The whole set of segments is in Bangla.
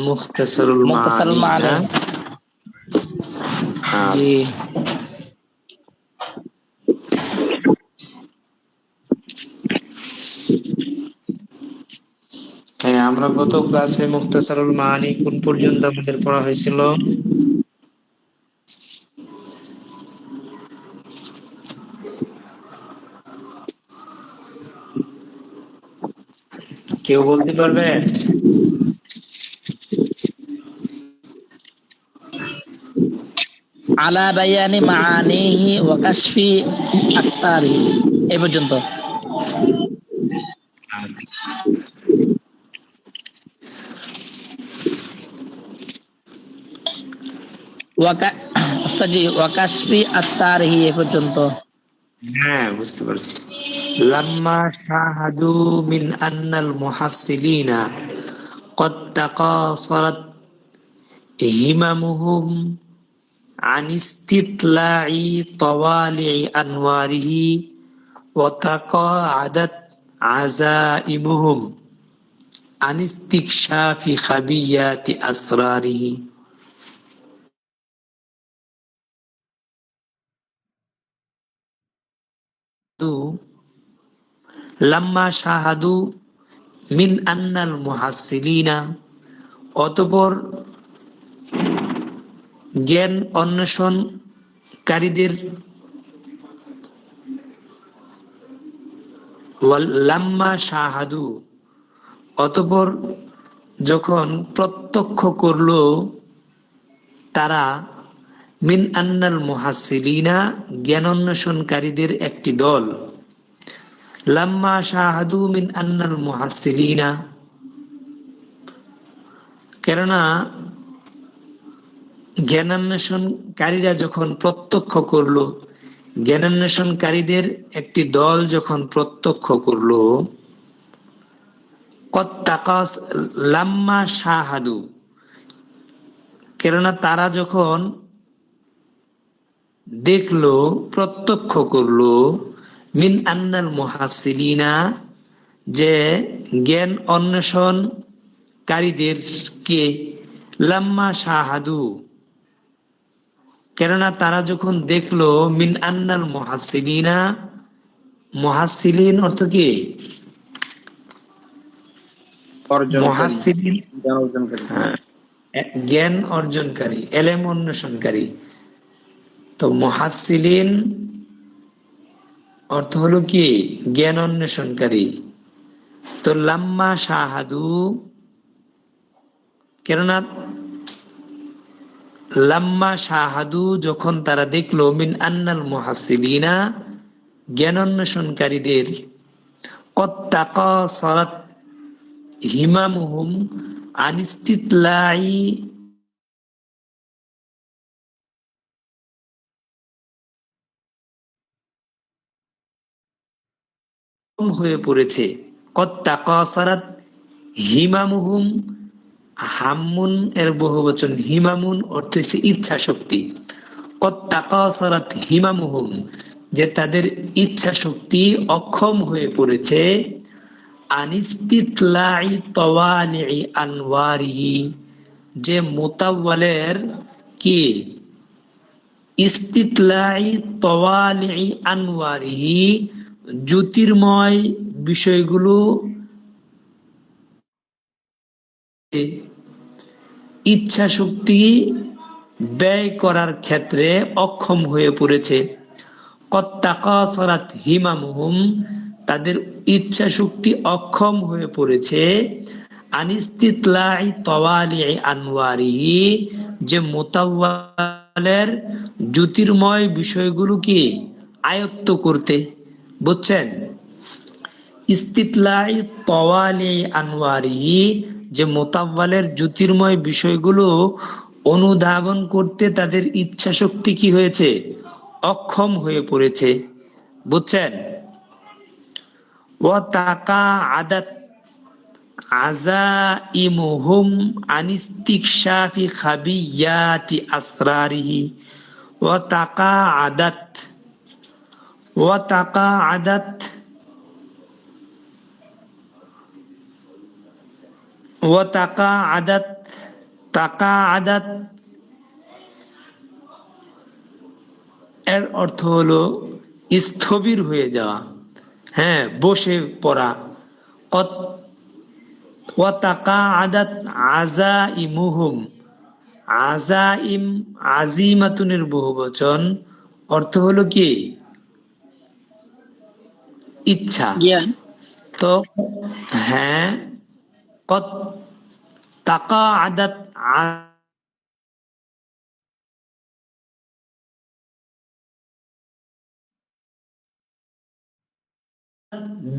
মুখতাসারুল মুখতাসারুল মাআনি না? মাআনি। জি। হ্যাঁ, আমরা গত ক্লাসে মুখতাসারুল মাআনি কোন পর্যন্ত আমাদের পড়া হয়েছিল? কেউ বলতে পারবে? আলা বায়ানি মাআনিহি ওয়া কাশফি আস্তারিহি, এই পর্যন্ত। ওস্তাদ জি, ওয়া কাশফি আস্তারিহি, এই পর্যন্ত। হ্যাঁ, বুঝতে পারছি। লাম্মা শাহাদু মিন আন্নাল মুহাসসিলিনা قد تقاصرت هممهم عن استطلاع طوالع أنواره وتقاعدت عزائمهم عن استكشاف خبيات أسراره. লাম্মা শাহাদু মিন আন্নাল মুহাসসিলিনা, অতঃপর জ্ঞান অন্বেষণকারীদের, লাম্মা শাহাদু, অতঃপর যখন প্রত্যক্ষ করল তারা, মিন আন্নাল মুহাসসিলিনা, জ্ঞান অন্বেষণকারীদের একটি দল, লাম্মা শাহাদু মিন আন্নাল মুহাসসিলিনা, কেননা জ্ঞানান্বেষণকারীরা যখন প্রত্যক্ষ করলো, জ্ঞানান্বেষণকারীদের একটি দল যখন প্রত্যক্ষ করলো, লাম্মা শাহাদু, কেননা তারা যখন দেখলো, প্রত্যক্ষ করলো, মিন আন্নাল মুহাসসিলিনা, যে জ্ঞান অন্বেষণকারীদেরকে, লাম্মা শাহাদু, কেননা তারা যখন দেখলো, মিন আন্নাল মুহাসসিলিনা, মুহাসসিলিন অর্থ কি? মুহাসসিলিন জ্ঞান অর্জনকারী, এলেম অন্বেষণকারী। তো মুহাসসিলিন অর্থ হলো কি? জ্ঞান অন্বেষণকারী। তো লাম্মা শাহাদু, কেননা লাম্মা শাহাদু, যখন তারা দেখলো, মিন আন্নাল মুহাসসিলিনা, জ্ঞান অন্বেষণকারীদের, কদ তাকাসারাত হিমামুহুম আন ইস্তিতলাই, হয়ে পড়েছে। কদ তাকাসারাত হিমামুহুম, হাম্মুন এর বহুবচন, হিমামুন অর্থ হচ্ছে ইচ্ছা শক্তি। কদ তাকাসারাত হিমামুহুম, যে তাদের ইচ্ছা শক্তি অক্ষম হয়ে পড়েছে, আনিস্তিতলাই তাওয়ালিই আনওয়ারিহি, যে মুতাওয়ালের কি? ইস্তিতলাই তাওয়ালিই আনওয়ারিহি, জ্যোতির্ময় বিষয়গুলো ইচ্ছা শক্তি ব্যয় করার ক্ষেত্রে অক্ষম হয়ে পড়েছে। কদ তাকাসারাত হিমামুহুম, তাদের ইচ্ছা শক্তি অক্ষম হয়ে পড়েছে, আনিস্তিতলাই তাওয়ালিই আনওয়ারিহি, যে মুতাওয়ালের জ্যোতির্ময় বিষয়গুলোকে আয়ত্ত করতে। বুঝছেন? ইস্তিতলাই তাওয়ালিই আনওয়ারিহি, যে মুতাওয়ালের জ্যোতির্ময় বিষয়গুলো অনুধাবন করতে তাদের ইচ্ছা শক্তি কি হয়েছে? অক্ষম হয়ে পড়েছে। বুঝছেন? ওয়া তাকাআদাত আযাইমুহুম আন ইস্তিকশাফি খাবিয়াতি আসরারিহি। ওয়া তাকাআদাত, ওয়া তাকাআদাত, ওয়া তাকাআদাত, তাকা আদাত এর অর্থ হলো স্থবির হয়ে যাওয়া, হ্যাঁ, বসে পড়া। ওয়া তাকা আদাত আজাইমুহুম, আজাইম আজিমাতুনের বহুবচন, অর্থ হলো কি ইচ্ছা। জ্ঞান। তো হ্যাঁ, কত তাকা আদাত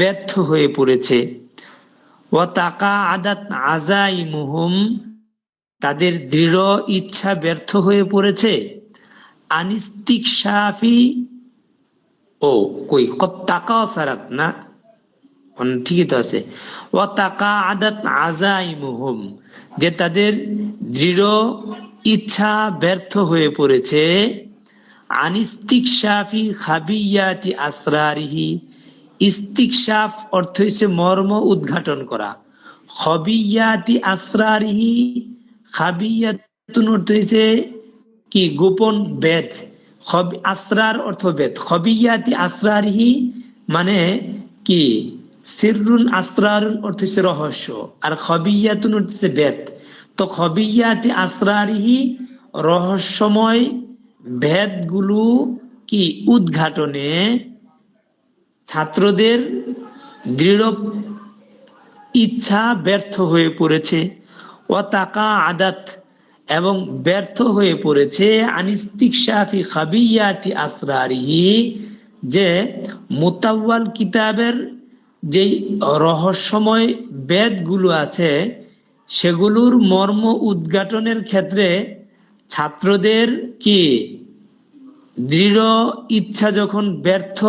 ব্যর্থ হয়ে পড়েছে। ও তাকা আদাত আজাইমুহুম, তাদের দৃঢ় ইচ্ছা ব্যর্থ হয়ে পড়েছে। আনিস্তিক সাফি, ও কই কত টাকা সারাত না, ঠিকই তো আছে। ও তাকা আদাত আজাইমুহুম, যে তাদের দৃঢ় ইচ্ছা ব্যর্থ হয়ে পড়েছে। আনিস্তিকশাফি খাবিয়াতি আসরারিহি, ইস্তিকশাফ অর্থ হচ্ছে মর্ম উদ্ঘাটন করা। খবিয়াতি আসরারিহি, খাবিয়াতুন অর্থ হচ্ছে কি গোপন বেদ। আসরার অর্থ বেদ, খবিয়াতি আসরারিহি মানে কি সিররুন আসরারুন অর্থ হচ্ছে রহস্য, আর খবিয়াতুন হচ্ছে বেদ। তো খবিয়াতি আসরারিহি রহস্যময় ভেদগুলো কি উদ্ঘাটনে ছাত্রদের দৃঢ় ইচ্ছা ব্যর্থ হয়ে পড়েছে। ও তাকা আদাত, এবং ব্যর্থ হয়ে পড়েছে আনিস্তিক শাফি খাবিয়াতি আসরারিহি, যে মুতাওয়াল কিতাবের যেই রহস্যময় বেদগুলো আছে সেগুলোর মর্ম উদ্ঘাটনের ক্ষেত্রে ছাত্রদের কি দৃঢ় ইচ্ছা যখন ব্যর্থ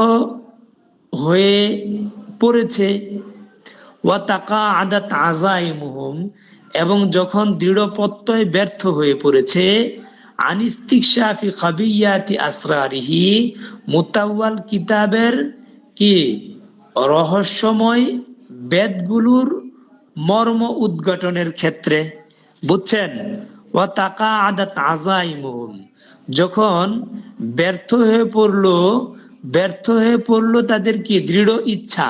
হয়ে পড়েছে। ওয়া তাকা আদাত আজাইমুহুম, এবং যখন দৃঢ় প্রত্যয় ব্যর্থ হয়ে পড়েছে। আনিস্তিকশাফি খাবিয়াতি আসরারিহি, মুতাওয়াল কিতাবের কি রহস্যময় বেদগুলোর মর্ম উদ্ঘাটনের ক্ষেত্রে, বুঝছেন? ওয়া তাকা আদাত আজাইমুহুম, যখন ব্যর্থ হয়ে পড়লো তাদের কি দৃঢ় ইচ্ছা,